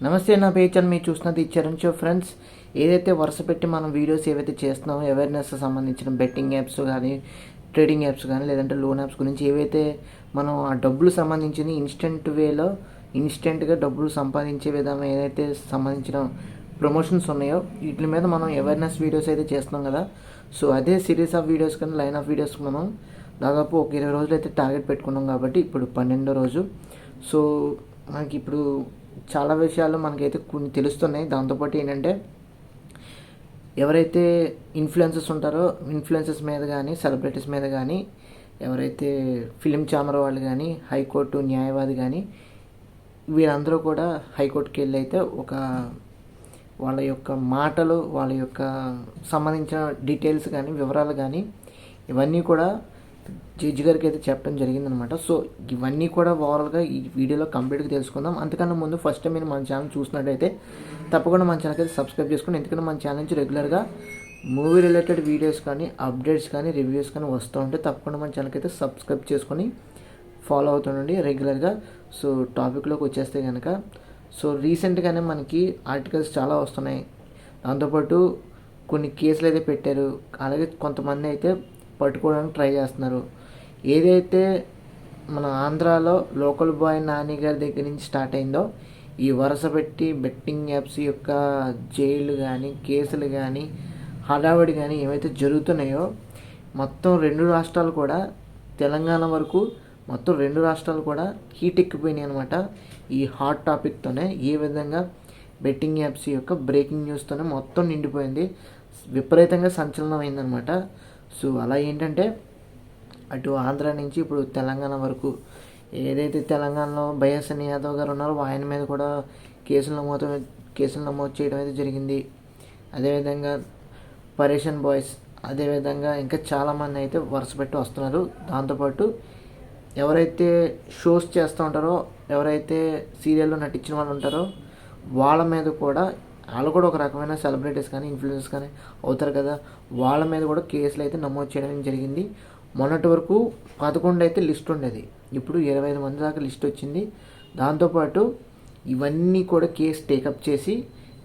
నమస్తే, నా పేరు చరణ్. మీరు చూస్తున్నది చరణ్ షో ఫ్రెండ్స్. ఏదైతే వరుస పెట్టి మనం వీడియోస్ ఏవైతే చేస్తున్నామో అవేర్నెస్ సంబంధించిన బెట్టింగ్ యాప్స్ కానీ, ట్రేడింగ్ యాప్స్ కానీ, లేదంటే లోన్ యాప్స్ గురించి ఏవైతే మనం ఆ డబ్బులు సంబంధించిన ఇన్స్టెంట్ వేలో ఇన్స్టెంట్గా డబ్బులు సంపాదించే విధానం ఏదైతే సంబంధించిన ప్రమోషన్స్ ఉన్నాయో వీటి మీద మనం అవేర్నెస్ వీడియోస్ అయితే చేస్తున్నాం కదా. సో అదే సిరీస్ ఆఫ్ వీడియోస్ కానీ లైన్ ఆఫ్ వీడియోస్ మనం దాదాపు ఒక 20 రోజులు అయితే టార్గెట్ పెట్టుకున్నాం కాబట్టి ఇప్పుడు 12వ రోజు. సో మనకి ఇప్పుడు చాలా విషయాలు మనకైతే కొన్ని తెలుస్తున్నాయి. దాంతోపాటు ఏంటంటే ఎవరైతే ఇన్ఫ్లుయెన్సర్స్ ఉంటారో ఇన్ఫ్లుయెన్సర్స్ మీద కానీ, సెలబ్రిటీస్ మీద కానీ, ఎవరైతే ఫిలిం ఛాంబర్ వాళ్ళు కానీ, హైకోర్టు న్యాయవాది కానీ, వీళ్ళందరూ కూడా హైకోర్టుకి వెళ్ళి అయితే ఒక వాళ్ళ యొక్క మాటలు, వాళ్ళ యొక్క సంబంధించిన డీటెయిల్స్ కానీ, వివరాలు కానీ ఇవన్నీ కూడా జడ్జి గారికి అయితే చెప్పడం జరిగిందనమాట. సో ఇవన్నీ కూడా ఓవరాల్గా ఈ వీడియోలో కంప్లీట్గా తెలుసుకుందాం. అంతకన్నా ముందు ఫస్ట్ టైం మీరు మన ఛానల్ చూసినట్టయితే తప్పకుండా మన ఛానల్కి అయితే సబ్స్క్రైబ్ చేసుకోండి. ఎందుకంటే మన ఛానల్ నుంచి రెగ్యులర్గా మూవీ రిలేటెడ్ వీడియోస్ కానీ, అప్డేట్స్ కానీ, రివ్యూస్ కానీ వస్తూ ఉంటే తప్పకుండా మన ఛానల్కి అయితే సబ్స్క్రైబ్ చేసుకొని ఫాలో అవుతుండండి రెగ్యులర్గా. సో టాపిక్లోకి వచ్చేస్తే కనుక, సో రీసెంట్గానే మనకి ఆర్టికల్స్ చాలా వస్తున్నాయి. దాంతోపాటు కొన్ని కేసులు అయితే పెట్టారు. అలాగే కొంతమంది అయితే పట్టుకోవడానికి ట్రై చేస్తున్నారు. ఏదైతే మన ఆంధ్రాలో లోకల్ బాయ్ నాని గారి దగ్గర నుంచి స్టార్ట్ అయిందో ఈ వరుస పెట్టి బెట్టింగ్ యాప్స్ యొక్క జైలు కానీ, కేసులు కానీ, హడావడి కానీ ఏవైతే జరుగుతున్నాయో మొత్తం 2 రాష్ట్రాలు కూడా, తెలంగాణ వరకు మొత్తం 2 రాష్ట్రాలు కూడా హీట్ ఎక్కిపోయినాయి అనమాట. ఈ హాట్ టాపిక్తోనే ఏ విధంగా బెట్టింగ్ యాప్స్ యొక్క బ్రేకింగ్ న్యూస్తోనే మొత్తం నిండిపోయింది. విపరీతంగా సంచలనం అయిందనమాట. సో అలా ఏంటంటే అటు ఆంధ్ర నుంచి ఇప్పుడు తెలంగాణ వరకు ఏదైతే తెలంగాణలో బైఎస్ఎన్ యాదవ్ గారు ఉన్నారో ఆయన మీద కూడా కేసులు నమోదు చేయడం అయితే జరిగింది. అదేవిధంగా పరేషన్ బాయ్స్, అదేవిధంగా ఇంకా చాలామంది అయితే వరుస పెట్టి వస్తున్నారు. దాంతోపాటు ఎవరైతే షోస్ చేస్తూ ఉంటారో, ఎవరైతే సీరియల్లో నటించిన వాళ్ళు ఉంటారో వాళ్ళ మీద కూడా, వాళ్ళు కూడా ఒక రకమైన సెలబ్రిటీస్ కానీ, ఇన్ఫ్లుయెన్సర్స్ కానీ అవుతారు కదా, వాళ్ళ మీద కూడా కేసులు అయితే నమోదు చేయడం జరిగింది. మొన్నటి వరకు 11 అయితే లిస్ట్ ఉండేది, ఇప్పుడు 25 మంది దాకా లిస్ట్ వచ్చింది. దాంతోపాటు ఇవన్నీ కూడా కేసు టేకప్ చేసి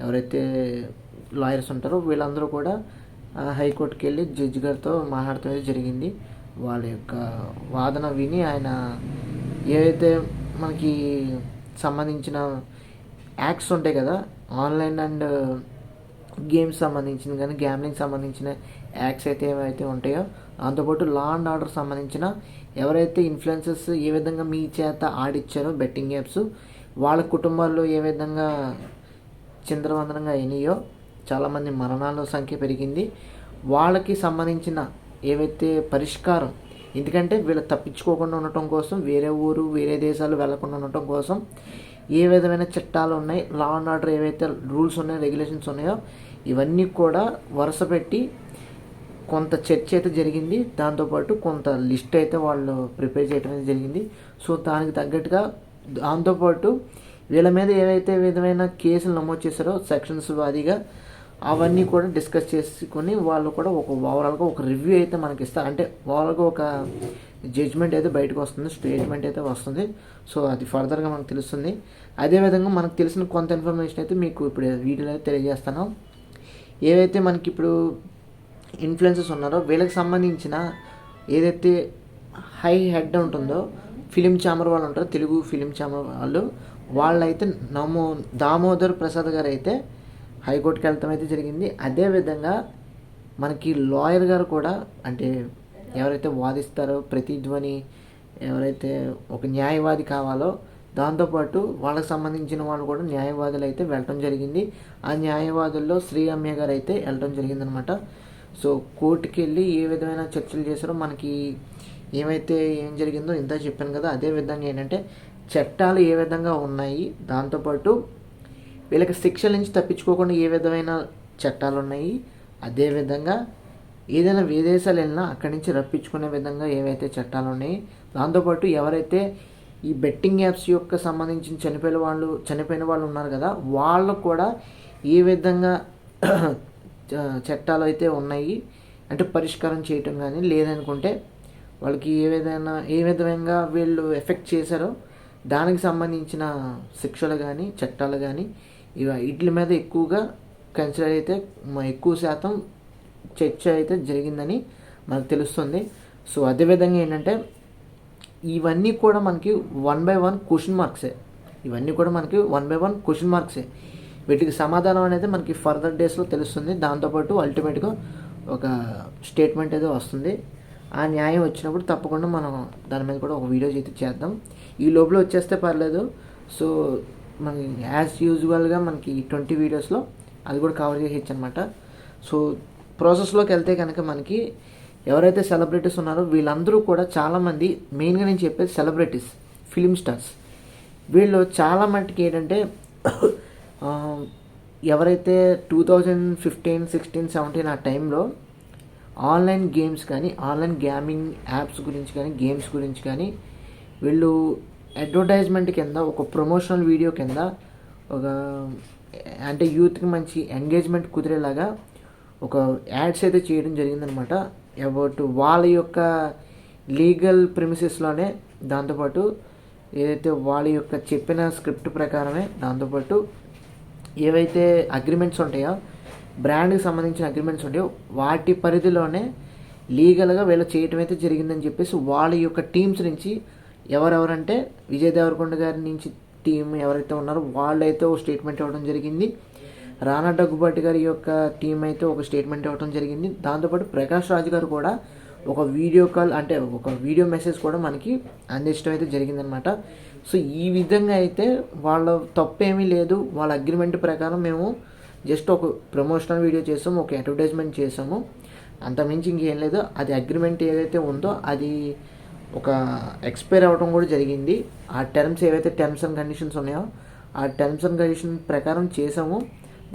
ఎవరైతే లాయర్స్ ఉంటారో వీళ్ళందరూ కూడా హైకోర్టుకి వెళ్ళి జడ్జి గారితో మాట్లాడటం అయితే జరిగింది. వాళ్ళ యొక్క వాదన విని ఆయన ఏవైతే మనకి సంబంధించిన యాక్ట్స్ ఉంటాయి కదా, ఆన్లైన్ అండ్ గేమ్స్ సంబంధించిన కానీ, గ్యామ్లింగ్ సంబంధించిన యాక్ట్స్ అయితే ఏవైతే ఉంటాయో, దాంతోపాటు లా అండ్ ఆర్డర్ సంబంధించిన ఎవరైతే ఇన్ఫ్లుయెన్సర్స్ ఏ విధంగా మీ చేత ఆడిచ్చారో బెట్టింగ్ యాప్స్, వాళ్ళ కుటుంబాల్లో ఏ విధంగా చిందరవందరంగా అయినాయో, చాలామంది మరణాల సంఖ్య పెరిగింది, వాళ్ళకి సంబంధించిన ఏవైతే పరిష్కారం, ఎందుకంటే వీళ్ళు తప్పించుకోకుండా ఉండటం కోసం, వేరే ఊరు వేరే దేశాలు వెళ్లకుండా ఉండటం కోసం ఏ విధమైన చట్టాలు ఉన్నాయి, లా అండ్ ఆర్డర్ ఏవైతే రూల్స్ ఉన్నాయో, రెగ్యులేషన్స్ ఉన్నాయో ఇవన్నీ కూడా వరుస పెట్టి కొంత చర్చ అయితే జరిగింది. దాంతోపాటు కొంత లిస్ట్ అయితే వాళ్ళు ప్రిపేర్ చేయడం అయితే జరిగింది. సో దానికి తగ్గట్టుగా దాంతోపాటు వీళ్ళ మీద ఏవైతే విధమైన కేసులు నమోదు చేశారో సెక్షన్స్ వారీగా అవన్నీ కూడా డిస్కస్ చేసుకొని వాళ్ళు కూడా ఒక ఓవరాల్గా ఒక రివ్యూ అయితే మనకి ఇస్తారు. అంటే ఓవరాల్గా ఒక జడ్జ్మెంట్ అయితే బయటకు వస్తుంది, స్టేట్మెంట్ అయితే వస్తుంది. సో అది ఫర్దర్గా మనకు తెలుస్తుంది. అదేవిధంగా మనకు తెలిసిన కొంత ఇన్ఫర్మేషన్ అయితే మీకు ఇప్పుడు వీడియోలో అయితే తెలియజేస్తాను. ఏవైతే మనకి ఇప్పుడు ఇన్ఫ్లుయెన్సర్స్ ఉన్నారో వీళ్ళకి సంబంధించిన ఏదైతే హై హెడ్ ఉంటుందో, ఫిలిం ఛాంబర్ వాళ్ళు ఉంటారో, తెలుగు ఫిలిం ఛాంబర్ వాళ్ళైతే దామోదర్ ప్రసాద్ గారు అయితే హైకోర్టుకి వెళ్ళటం అయితే జరిగింది. అదేవిధంగా మనకి లాయర్ గారు కూడా, అంటే ఎవరైతే వాదిస్తారో ప్రతిధ్వని, ఎవరైతే ఒక న్యాయవాది కావాలో, దాంతోపాటు వాళ్ళకి సంబంధించిన వాళ్ళు కూడా న్యాయవాదులు అయితే వెళ్ళటం జరిగింది. ఆ న్యాయవాదుల్లో శ్రీ రమ్య గారు అయితే వెళ్ళటం జరిగిందనమాట. సో కోర్టుకి వెళ్ళి ఏ విధమైన చర్చలు చేశారో, మనకి ఏం జరిగిందో ఇంత చెప్పాను కదా. అదేవిధంగా ఏంటంటే చట్టాలు ఏ విధంగా ఉన్నాయి, దాంతోపాటు వీళ్ళకి శిక్షల నుంచి తప్పించుకోకుండా ఏ విధమైన చట్టాలు ఉన్నాయి, అదేవిధంగా ఏదైనా విదేశాలు వెళ్ళినా అక్కడి నుంచి రప్పించుకునే విధంగా ఏవైతే చట్టాలు ఉన్నాయి, దాంతోపాటు ఎవరైతే ఈ బెట్టింగ్ యాప్స్ యొక్క సంబంధించిన చనిపోయిన వాళ్ళు ఉన్నారు కదా, వాళ్ళకు కూడా ఏ విధంగా చట్టాలు అయితే ఉన్నాయి, అంటే పరిష్కారం చేయటం కానీ, లేదనుకుంటే వాళ్ళకి ఏ విధంగా వీళ్ళు ఎఫెక్ట్ చేశారో దానికి సంబంధించిన శిక్షలు కానీ చట్టాలు కానీ వీటి మీద ఎక్కువగా కన్సిడర్ అయితే ఎక్కువ శాతం చర్చ అయితే జరిగిందని మనకు తెలుస్తుంది. సో అదేవిధంగా ఏంటంటే ఇవన్నీ కూడా మనకి 1 by 1 క్వశ్చన్ మార్క్సే. ఇవన్నీ కూడా మనకి 1 by 1 క్వశ్చన్ మార్క్సే. వీటికి సమాధానం అనేది మనకి ఫర్దర్ డేస్లో తెలుస్తుంది. దాంతోపాటు అల్టిమేట్గా ఒక స్టేట్మెంట్ అయితే వస్తుంది. ఆ న్యాయం వచ్చినప్పుడు తప్పకుండా మనం దాని మీద కూడా ఒక వీడియో అయితే చేద్దాం. ఈ లోపల వచ్చేస్తే పర్లేదు. సో మనకి యాజ్ యూజువల్గా మనకి 20 వీడియోస్లో అది కూడా కవర్ చేయొచ్చు అనమాట. సో ప్రాసెస్లోకి వెళ్తే కనుక మనకి ఎవరైతే సెలబ్రిటీస్ ఉన్నారో వీళ్ళందరూ కూడా చాలామంది, మెయిన్గా నేను చెప్పేది సెలబ్రిటీస్, ఫిలిం స్టార్స్, వీళ్ళు చాలా మట్టుకి ఏంటంటే ఎవరైతే 2015, 16, 17 ఆ టైంలో ఆన్లైన్ గేమ్స్ కానీ ఆన్లైన్ గేమింగ్ యాప్స్ గురించి కానీ గేమ్స్ గురించి కానీ వీళ్ళు అడ్వర్టైజ్మెంట్ కింద ఒక ప్రమోషనల్ వీడియో కింద ఒక అంటే యూత్కి మంచి ఎంగేజ్మెంట్ కుదిరేలాగా ఒక యాడ్స్ అయితే చేయడం జరిగిందనమాట. అబౌట్ వాళ్ళ యొక్క లీగల్ ప్రిమిసెస్లోనే, దాంతోపాటు ఏదైతే వాళ్ళ యొక్క చెప్పిన స్క్రిప్ట్ ప్రకారమే, దాంతోపాటు ఏవైతే అగ్రిమెంట్స్ ఉంటాయో బ్రాండ్కి సంబంధించిన అగ్రిమెంట్స్ ఉంటాయో వాటి పరిధిలోనే లీగల్గా వీళ్ళు చేయటం అయితే జరిగిందని చెప్పేసి వాళ్ళ యొక్క టీమ్స్ నుంచి ఎవరెవరంటే విజయ్ దేవరకొండ గారి నుంచి టీం ఎవరైతే ఉన్నారో వాళ్ళైతే ఒక స్టేట్మెంట్ ఇవ్వడం జరిగింది. రానా దగ్గుబాటి గారి యొక్క టీం అయితే ఒక స్టేట్మెంట్ ఇవ్వడం జరిగింది. దాంతోపాటు ప్రకాష్ రాజ్ గారు కూడా ఒక వీడియో కాల్ అంటే ఒక వీడియో మెసేజ్ కూడా మనకి అందించడం అయితే జరిగిందనమాట. సో ఈ విధంగా అయితే వాళ్ళ తప్పేమీ లేదు. వాళ్ళ అగ్రిమెంట్ ప్రకారం మేము జస్ట్ ఒక ప్రమోషనల్ వీడియో చేసాము, ఒక అడ్వర్టైజ్మెంట్ చేసాము, అంతమించి ఇంకేం లేదు. అది అగ్రిమెంట్ ఏదైతే ఉందో అది ఒక ఎక్స్పైర్ అవ్వడం కూడా జరిగింది. ఆ టర్మ్స్ ఏవైతే టర్మ్స్ అండ్ కండిషన్స్ ఉన్నాయో ఆ టర్మ్స్ అండ్ కండిషన్ ప్రకారం చేసాము.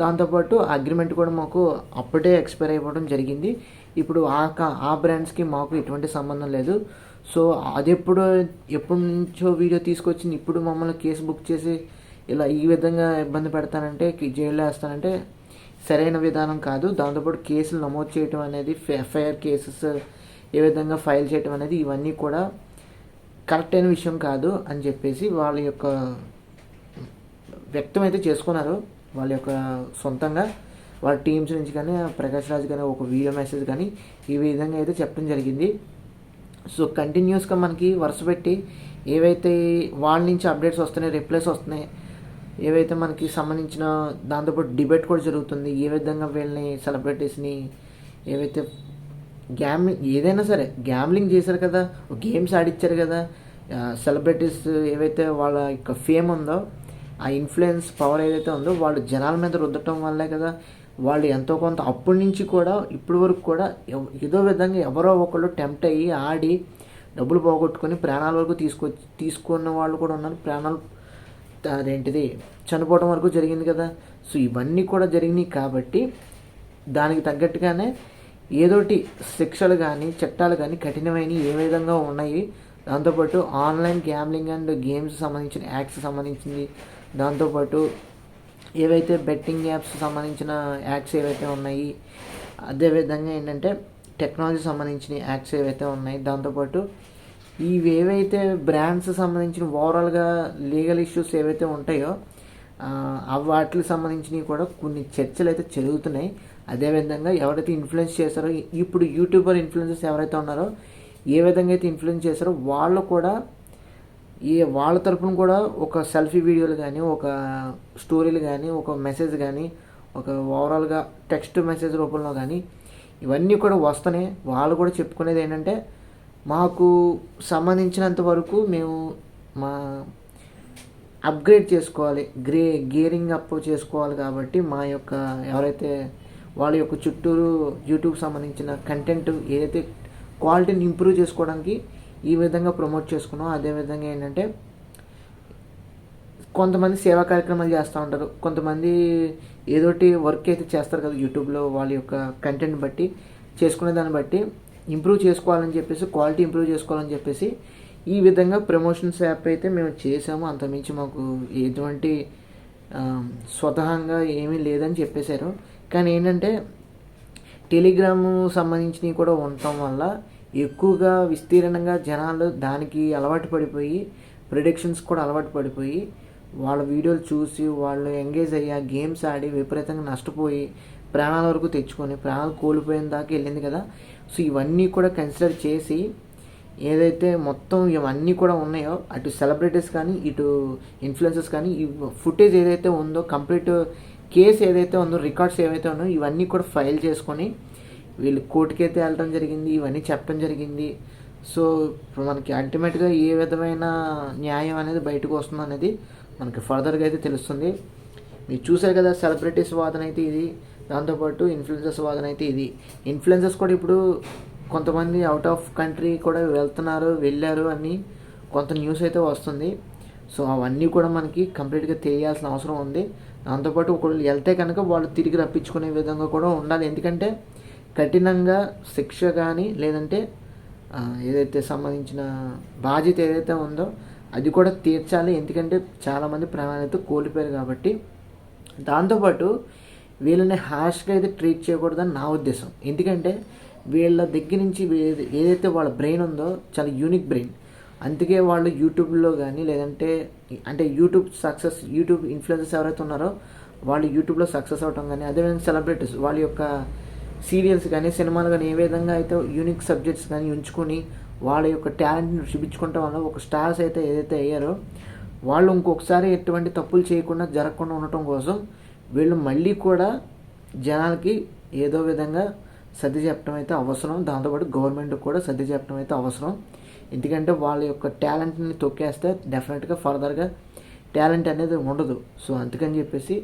దాంతోపాటు అగ్రిమెంట్ కూడా మాకు అప్పుడే ఎక్స్పైర్ అయిపోవడం జరిగింది. ఇప్పుడు ఆ బ్రాండ్స్కి మాకు ఎటువంటి సంబంధం లేదు. సో అది ఎప్పటి నుంచో వీడియో తీసుకొచ్చింది, ఇప్పుడు మమ్మల్ని కేసు బుక్ చేసి ఇలా ఈ విధంగా ఇబ్బంది పెడతానంటే, జైల్లో వేస్తానంటే సరైన విధానం కాదు. దాంతోపాటు కేసులు నమోదు చేయడం అనేది, ఎఫ్ఐఆర్ కేసెస్ ఏ విధంగా ఫైల్ చేయడం అనేది ఇవన్నీ కూడా కరెక్ట్ అయిన విషయం కాదు అని చెప్పేసి వాళ్ళ యొక్క వ్యక్తం అయితే చేసుకున్నారు. వాళ్ళ యొక్క సొంతంగా వాళ్ళ టీమ్స్ నుంచి కానీ ప్రకాష్ రాజ్ కానీ ఒక వీడియో మెసేజ్ కానీ ఈ విధంగా అయితే చెప్పడం జరిగింది. సో కంటిన్యూస్గా మనకి వరుస పెట్టి ఏవైతే వాళ్ళ నుంచి అప్డేట్స్ వస్తున్నాయి, రిప్లైస్ వస్తున్నాయి, ఏవైతే మనకి సంబంధించిన దాంతోపాటు డిబేట్ కూడా జరుగుతుంది. ఏ విధంగా వీళ్ళని సెలబ్రిటీస్ని ఏవైతే ఏదైనా సరే గ్యామ్లింగ్ చేశారు కదా, గేమ్స్ ఆడిచ్చారు కదా, సెలబ్రిటీస్ ఏవైతే వాళ్ళ యొక్క ఫేమ్ ఉందో, ఆ ఇన్ఫ్లుయెన్స్ పవర్ ఏదైతే ఉందో వాళ్ళు జనాల మీద రుద్దటం వల్లే కదా వాళ్ళు ఎంతో కొంత అప్పటి నుంచి కూడా ఇప్పటి వరకు కూడా ఏదో విధంగా ఎవరో ఒకళ్ళు టెంప్ట్ అయ్యి ఆడి డబ్బులు పోగొట్టుకొని ప్రాణాల వరకు తీసుకున్న వాళ్ళు కూడా ఉన్నారు. ప్రాణాలు అదేంటిది చనిపోవడం వరకు జరిగింది కదా. సో ఇవన్నీ కూడా జరిగినాయి కాబట్టి దానికి తగ్గట్టుగానే ఏదోటి శిక్షలు కానీ చట్టాలు కానీ కఠినమైనవి ఏ విధంగా ఉన్నాయి. దాంతోపాటు ఆన్లైన్ గ్యామ్లింగ్ అండ్ గేమ్స్ సంబంధించిన యాక్ట్స్ సంబంధించింది, దాంతోపాటు ఏవైతే బెట్టింగ్ యాప్స్ సంబంధించిన యాక్ట్స్ ఏవైతే ఉన్నాయి, అదేవిధంగా ఏంటంటే టెక్నాలజీ సంబంధించిన యాక్ట్స్ ఏవైతే ఉన్నాయి, దాంతోపాటు ఏవైతే బ్రాండ్స్ సంబంధించిన ఓవరాల్గా లీగల్ ఇష్యూస్ ఏవైతే ఉంటాయో వాటికి సంబంధించినవి కూడా కొన్ని చర్చలు అయితే జరుగుతున్నాయి. అదేవిధంగా ఎవరైతే ఇన్ఫ్లుయెన్స్ చేశారో, ఇప్పుడు యూట్యూబర్ ఇన్ఫ్లుయెన్సర్స్ ఎవరైతే ఉన్నారో ఏ విధంగా అయితే ఇన్ఫ్లుయెన్స్ చేశారో వాళ్ళు కూడా వాళ్ళ తరపున కూడా ఒక సెల్ఫీ వీడియోలు కానీ, ఒక స్టోరీలు కానీ, ఒక మెసేజ్ కానీ, ఒక ఓవరాల్గా టెక్స్ట్ మెసేజ్ రూపంలో కానీ ఇవన్నీ కూడా వస్తున్నాయి. వాళ్ళు కూడా చెప్పుకునేది ఏంటంటే మాకు సంబంధించినంత వరకు మేము మా అప్గ్రేడ్ చేసుకోవాలి, గేరింగ్ అప్ చేసుకోవాలి. కాబట్టి మా యొక్క ఎవరైతే వాళ్ళ యొక్క చుట్టూరు యూట్యూబ్ సంబంధించిన కంటెంట్ ఏదైతే క్వాలిటీని ఇంప్రూవ్ చేసుకోవడానికి ఈ విధంగా ప్రమోట్ చేసుకున్నాం. అదేవిధంగా ఏంటంటే కొంతమంది సేవా కార్యక్రమాలు చేస్తూ ఉంటారు, కొంతమంది ఏదోటి వర్క్ అయితే చేస్తారు కదా యూట్యూబ్లో, వాళ్ళ యొక్క కంటెంట్ బట్టి చేసుకునే దాన్ని బట్టి ఇంప్రూవ్ చేసుకోవాలని చెప్పేసి, క్వాలిటీ ఇంప్రూవ్ చేసుకోవాలని చెప్పేసి ఈ విధంగా ప్రమోషన్స్ యాప్ అయితే మేము చేసాము. అంతమించి మాకు ఎటువంటి స్వతహాగా ఏమీ లేదని చెప్పేశారు. కానీ ఏంటంటే టెలిగ్రాము సంబంధించినవి కూడా ఉండటం వల్ల ఎక్కువగా విస్తీర్ణంగా జనాలు దానికి అలవాటు పడిపోయి ప్రిడిక్షన్స్ కూడా అలవాటు పడిపోయి వాళ్ళ వీడియోలు చూసి వాళ్ళు ఎంగేజ్ అయ్యి గేమ్స్ ఆడి విపరీతంగా నష్టపోయి ప్రాణాల వరకు తెచ్చుకొని ప్రాణాలు కోల్పోయిన దాకా వెళ్ళింది కదా. సో ఇవన్నీ కూడా కన్సిడర్ చేసి ఏదైతే మొత్తం ఇవన్నీ కూడా ఉన్నాయో అటు సెలబ్రిటీస్ కానీ ఇటు ఇన్ఫ్లుయెన్సర్స్ కానీ ఈ ఫుటేజ్ ఏదైతే ఉందో కంప్లీట్ కేసు ఏదైతే ఉందో రికార్డ్స్ ఏవైతే ఉన్నాయో ఇవన్నీ కూడా ఫైల్ చేసుకొని వీళ్ళు కోర్టుకి అయితే వెళ్ళడం జరిగింది, ఇవన్నీ చెప్పడం జరిగింది. సో ఇప్పుడు మనకి అల్టిమేట్గా ఏ విధమైన న్యాయం అనేది బయటకు వస్తుంది అనేది మనకి ఫర్దర్గా అయితే తెలుస్తుంది. మీరు చూసారు కదా సెలబ్రిటీస్ వాదన అయితే ఇది, దాంతోపాటు ఇన్ఫ్లుయెన్సర్స్ వాదన అయితే ఇది. ఇన్ఫ్లుయెన్సర్స్ కూడా ఇప్పుడు కొంతమంది అవుట్ ఆఫ్ కంట్రీ కూడా వెళ్ళారు అని కొంత న్యూస్ అయితే వస్తుంది. సో అవన్నీ కూడా మనకి కంప్లీట్గా తెలియాల్సిన అవసరం ఉంది. దాంతోపాటు ఒకళ్ళు వెళ్తే కనుక వాళ్ళు తిరిగి రప్పించుకునే విధంగా కూడా ఉండాలి. ఎందుకంటే కఠినంగా శిక్ష కానీ లేదంటే ఏదైతే సంబంధించిన బాధ్యత ఏదైతే ఉందో అది కూడా తీర్చాలి. ఎందుకంటే చాలామంది ప్రాణాలు అయితే కోల్పోయారు కాబట్టి. దాంతోపాటు వీళ్ళని హార్ష్గా అయితే ట్రీట్ చేయకూడదని నా ఉద్దేశం. ఎందుకంటే వీళ్ళ దగ్గర నుంచి ఏదైతే వాళ్ళ బ్రెయిన్ ఉందో చాలా యూనిక్ బ్రెయిన్. అందుకే వాళ్ళు యూట్యూబ్లో కానీ లేదంటే యూట్యూబ్ ఇన్ఫ్లుయెన్సర్స్ ఎవరైతే ఉన్నారో వాళ్ళు యూట్యూబ్లో సక్సెస్ అవటం కానీ, అదేవిధంగా సెలబ్రిటీస్ వాళ్ళ యొక్క సీరియల్స్ కానీ సినిమాలు కానీ ఏ విధంగా అయితే యూనిక్ సబ్జెక్ట్స్ కానీ ఉంచుకొని వాళ్ళ యొక్క టాలెంట్ని చూపించుకోవటం వల్ల ఒక స్టార్స్ అయితే ఏదైతే అయ్యారో వాళ్ళు ఇంకొకసారి ఎటువంటి తప్పులు జరగకుండా ఉండటం కోసం వీళ్ళు మళ్ళీ కూడా జనాలకి ఏదో విధంగా సర్ది చెప్పడం అయితే అవసరం. దాంతోపాటు గవర్నమెంట్కి కూడా సర్ది చెప్పడం అయితే అవసరం. ఎందుకంటే వాళ్ళ యొక్క టాలెంట్ని తొక్కేస్తే డెఫినెట్గా ఫర్దర్గా టాలెంట్ అనేది ఉండదు. సో అందుకని చెప్పేసి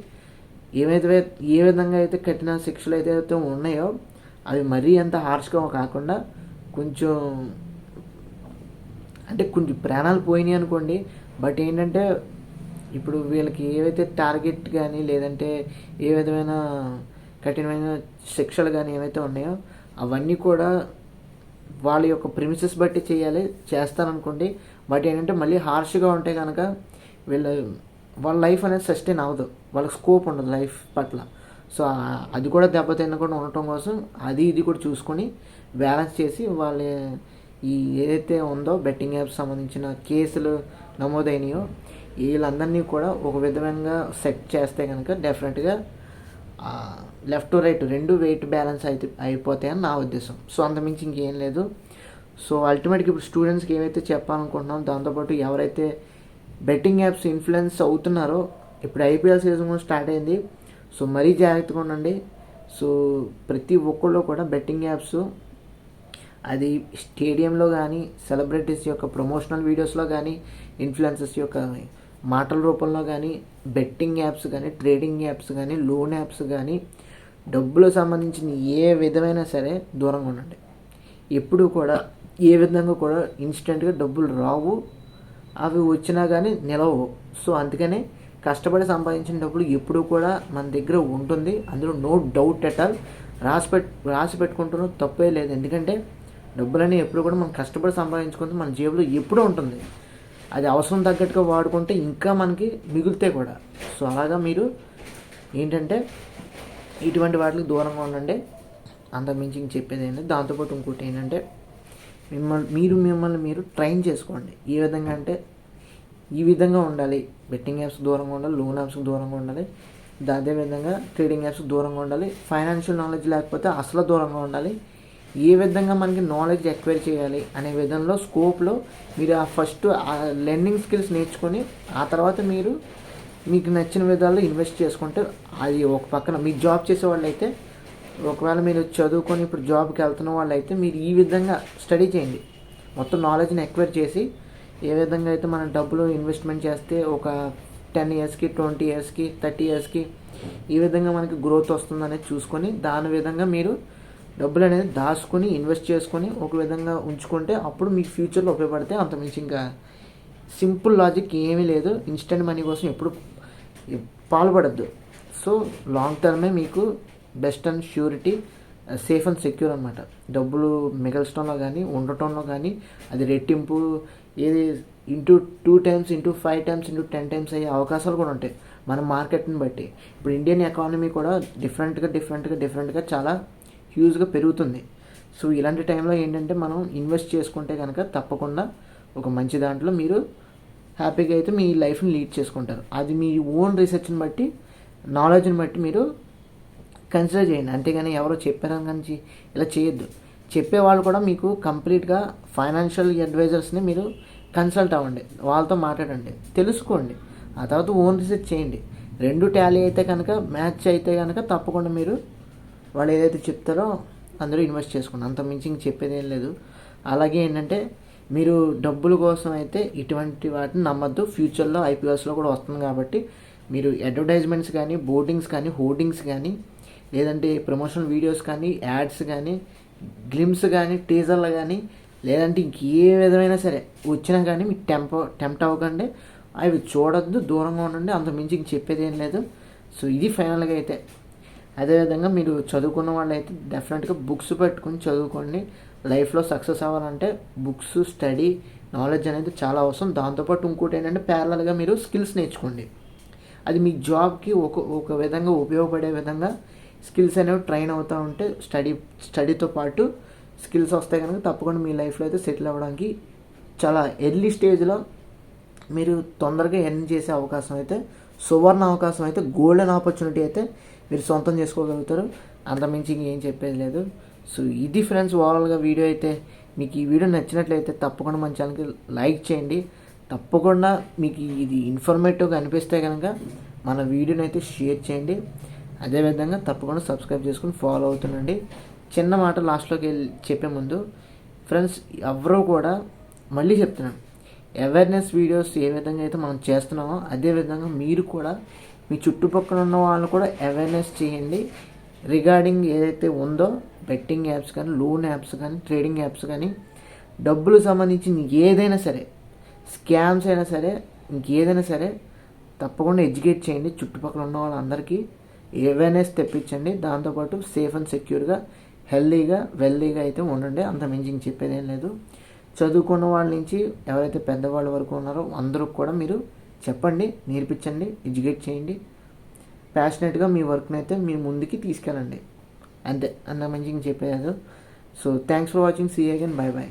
ఏ విధంగా అయితే కఠిన శిక్షలు అయితే ఉన్నాయో అవి మరీ అంత హార్ష్గా కాకుండా కొంచెం ప్రాణాలు పోయినాయి అనుకోండి. బట్ ఏంటంటే ఇప్పుడు వీళ్ళకి ఏవైతే టార్గెట్ కానీ లేదంటే ఏ విధమైన కఠినమైన శిక్షలు కానీ ఏవైతే ఉన్నాయో అవన్నీ కూడా వాళ్ళ యొక్క ప్రిమిసెస్ బట్టి చేస్తారనుకోండి. బట్ ఏంటంటే మళ్ళీ హార్ష్గా ఉంటే కనుక వాళ్ళ లైఫ్ అనేది సస్టైన్ అవ్వదు, వాళ్ళకి స్కోప్ ఉండదు లైఫ్ పట్ల. సో అది కూడా దెబ్బతినకుండా ఉండటం కోసం ఇది కూడా చూసుకొని బ్యాలెన్స్ చేసి వాళ్ళ ఏదైతే ఉందో బెట్టింగ్ యాప్స్ సంబంధించిన కేసులు నమోదైనయో వీళ్ళందరినీ కూడా ఒక విధంగా సెట్ చేస్తే కనుక డెఫినెట్గా లెఫ్ట్ టు రైట్ రెండు వెయిట్ బ్యాలెన్స్ అయిపోతాయని నా ఉద్దేశం. సో అంతమించి ఇంకేం లేదు. సో అల్టిమేట్గా ఇప్పుడు స్టూడెంట్స్కి ఏవైతే చెప్పాలనుకుంటున్నాం, దాంతోపాటు ఎవరైతే బెట్టింగ్ యాప్స్ ఇన్ఫ్లుయెన్స్ అవుతున్నారో ఇప్పుడు ఐపీఎల్ సీజన్ కూడా స్టార్ట్ అయింది. సో మరీ జాగ్రత్తగా ఉండండి. సో ప్రతి ఒక్కళ్ళు కూడా బెట్టింగ్ యాప్స్ అది స్టేడియంలో కానీ సెలబ్రిటీస్ యొక్క ప్రమోషనల్ వీడియోస్లో కానీ ఇన్ఫ్లుయెన్సర్స్ యొక్క మాటల రూపంలో కానీ బెట్టింగ్ యాప్స్ కానీ ట్రేడింగ్ యాప్స్ కానీ లోన్ యాప్స్ కానీ డబ్బులకు సంబంధించిన ఏ విధమైన సరే దూరంగా ఉండండి. ఎప్పుడు కూడా ఏ విధంగా కూడా ఇన్స్టెంట్గా డబ్బులు రావు, అవి వచ్చినా కానీ నిలవవు. సో అందుకనే కష్టపడి సంపాదించిన డబ్బులు ఎప్పుడు కూడా మన దగ్గర ఉంటుంది, అందులో నో డౌట్ ఎట్ ఆల్. రాసి పెట్టుకుంటున్నాం తప్పే లేదు. ఎందుకంటే డబ్బులని ఎప్పుడు కూడా మనం కష్టపడి సంపాదించుకుంటే మన జేబులో ఎప్పుడూ ఉంటుంది. అది అవసరం తగ్గట్టుగా వాడుకుంటే ఇంకా మనకి మిగులుతాయి కూడా. సో అలాగా మీరు ఏంటంటే ఇటువంటి వాటికి దూరంగా ఉండండి. అంతకుమించి చెప్పేది ఏంటంటే దాంతోపాటు ఇంకోటి ఏంటంటే మిమ్మల్ని మీరు ట్రైన్ చేసుకోండి. ఏ విధంగా అంటే ఈ విధంగా ఉండాలి, బెట్టింగ్ యాప్స్ దూరంగా ఉండాలి, లోన్ యాప్స్కి దూరంగా ఉండాలి, అదేవిధంగా ట్రేడింగ్ యాప్స్ దూరంగా ఉండాలి, ఫైనాన్షియల్ నాలెడ్జ్ లేకపోతే అసలు దూరంగా ఉండాలి. ఏ విధంగా మనకి నాలెడ్జ్ ఎక్వైర్ చేయాలి అనే విధంలో స్కోప్లో మీరు ఫస్ట్ లెర్నింగ్ స్కిల్స్ నేర్చుకొని ఆ తర్వాత మీకు నచ్చిన విధాల్లో ఇన్వెస్ట్ చేసుకుంటే అది ఒక పక్కన. మీరు జాబ్ చేసే వాళ్ళైతే ఒకవేళ మీరు చదువుకొని ఇప్పుడు జాబ్కి వెళ్తున్న వాళ్ళైతే మీరు ఈ విధంగా స్టడీ చేయండి. మొత్తం నాలెడ్జ్ని ఎక్వైర్ చేసి ఏ విధంగా అయితే మనం డబ్బులు ఇన్వెస్ట్మెంట్ చేస్తే ఒక 10 ఇయర్స్కి 20 ఇయర్స్కి 30 ఇయర్స్కి ఈ విధంగా మనకి గ్రోత్ వస్తుందనేది చూసుకొని దాని విధంగా మీరు డబ్బులు అనేది దాచుకొని ఇన్వెస్ట్ చేసుకొని ఒక విధంగా ఉంచుకుంటే అప్పుడు మీకు ఫ్యూచర్లో ఉపయోగపడితే. అంతమించి ఇంకా సింపుల్ లాజిక్ ఏమీ లేదు. ఇన్స్టెంట్ మనీ కోసం ఎప్పుడు పాల్పడద్దు. సో లాంగ్ టర్మే మీకు best and surety, safe and secure అనమాట. డబ్బులు మిగల్చడంలో కానీ ఉండటంలో కానీ అది రెట్టింపు ఏది into 2 times into 5 times into 10 times అయ్యే అవకాశాలు కూడా ఉంటాయి మన మార్కెట్ని బట్టి. ఇప్పుడు ఇండియన్ ఎకానమీ కూడా డిఫరెంట్గా చాలా హ్యూజ్గా పెరుగుతుంది. సో ఇలాంటి టైంలో ఏంటంటే మనం ఇన్వెస్ట్ చేసుకుంటే కనుక తప్పకుండా ఒక మంచి దాంట్లో మీరు హ్యాపీగా అయితే మీ లైఫ్ని లీడ్ చేసుకుంటారు. అది మీ ఓన్ రీసెర్చ్ని బట్టి, నాలెడ్జ్ని బట్టి మీరు కన్సిడర్ చేయండి. అంతేగాని ఎవరో చెప్పారని కానీ ఇలా చేయొద్దు. చెప్పేవాళ్ళు కూడా మీకు కంప్లీట్గా ఫైనాన్షియల్ అడ్వైజర్స్ని మీరు కన్సల్ట్ అవ్వండి, వాళ్ళతో మాట్లాడండి, తెలుసుకోండి. ఆ తర్వాత ఓన్ రీసెర్చ్ చేయండి. రెండు టాలీ అయితే కనుక, మ్యాచ్ అయితే కనుక తప్పకుండా మీరు వాళ్ళు ఏదైతే చెప్తారో అందరూ ఇన్వెస్ట్ చేసుకోండి. అంత మించి ఇంక చెప్పేది ఏం లేదు. అలాగే ఏంటంటే మీరు డబ్బుల కోసం అయితే ఇటువంటి వాటిని నమ్మద్దు. ఫ్యూచర్లో ఐపీఎస్లో కూడా వస్తుంది కాబట్టి మీరు అడ్వర్టైజ్మెంట్స్ కానీ, బోర్డింగ్స్ కానీ, హోర్డింగ్స్ కానీ, లేదంటే ప్రమోషనల్ వీడియోస్ కానీ, యాడ్స్ కానీ, గ్లిమ్స్ కానీ, టీజర్లు కానీ, లేదంటే ఇంకే విధమైనా సరే వచ్చినా కానీ మీకు టెంప్ట్ అవ్వకండి. అవి చూడొద్దు, దూరంగా ఉండండి. అంత మించి ఇంక చెప్పేది ఏం లేదు. సో ఇది ఫైనల్గా అయితే. అదేవిధంగా మీరు చదువుకున్న వాళ్ళు అయితే డెఫినెట్గా బుక్స్ పెట్టుకుని చదువుకోండి. లైఫ్లో సక్సెస్ అవ్వాలంటే బుక్స్, స్టడీ, నాలెడ్జ్ అనేది చాలా అవసరం. దాంతోపాటు ఇంకోటి ఏంటంటే ప్యారలల్గా మీరు స్కిల్స్ నేర్చుకోండి. అది మీ జాబ్కి ఒక విధంగా ఉపయోగపడే విధంగా స్కిల్స్ అనేవి ట్రైన్ అవుతూ ఉంటే స్టడీతో పాటు స్కిల్స్ వస్తాయి కనుక తప్పకుండా మీ లైఫ్లో అయితే సెటిల్ అవ్వడానికి చాలా ఎర్లీ స్టేజ్లో మీరు తొందరగా ఎర్న్ చేసే అవకాశం అయితే, సువర్ణ అవకాశం అయితే, గోల్డెన్ ఆపర్చునిటీ అయితే మీరు సొంతం చేసుకోగలుగుతారు. అంతమించి ఇంకేం చెప్పేది లేదు. సో ఇది ఫ్రెండ్స్ ఓవరాల్గా వీడియో అయితే. మీకు ఈ వీడియో నచ్చినట్లయితే తప్పకుండా మన ఛానల్కి లైక్ చేయండి. తప్పకుండా మీకు ఇది ఇన్ఫర్మేటివ్గా అనిపిస్తే కనుక మన వీడియోని అయితే షేర్ చేయండి. అదేవిధంగా తప్పకుండా సబ్స్క్రైబ్ చేసుకుని ఫాలో అవుతుండండి. చిన్న మాట లాస్ట్లోకి చెప్పే ముందు ఫ్రెండ్స్, ఎవరూ కూడా మళ్ళీ చెప్తున్నాను, అవేర్నెస్ వీడియోస్ ఏ విధంగా అయితే మనం చేస్తున్నామో అదేవిధంగా మీరు కూడా మీ చుట్టుపక్కల ఉన్న వాళ్ళు కూడా అవేర్నెస్ చేయండి. రిగార్డింగ్ ఏదైతే ఉందో బెట్టింగ్ యాప్స్ కానీ, లోన్ యాప్స్ కానీ, ట్రేడింగ్ యాప్స్ కానీ, డబ్బులు సంబంధించి ఏదైనా సరే, స్కామ్స్ అయినా సరే, ఇంకేదైనా సరే తప్పకుండా ఎడ్యుకేట్ చేయండి. చుట్టుపక్కల ఉన్న వాళ్ళందరికీ అవేర్నెస్ తెప్పించండి. దాంతోపాటు సేఫ్ అండ్ సెక్యూర్గా, హెల్దీగా, వెల్దీగా అయితే ఉండండి. అంత మించి చెప్పేది ఏం లేదు. చదువుకున్న వాళ్ళ నుంచి ఎవరైతే పెద్దవాళ్ళ వరకు ఉన్నారో అందరూ కూడా మీరు చెప్పండి, నేర్పించండి, ఎడ్యుకేట్ చేయండి. ప్యాషనెట్గా మీ వర్క్ని అయితే మీ ముందుకి తీసుకెళ్ళండి. అంతే, అంత మంచిగా చెప్పేది. So thanks for watching. See you again. Bye by.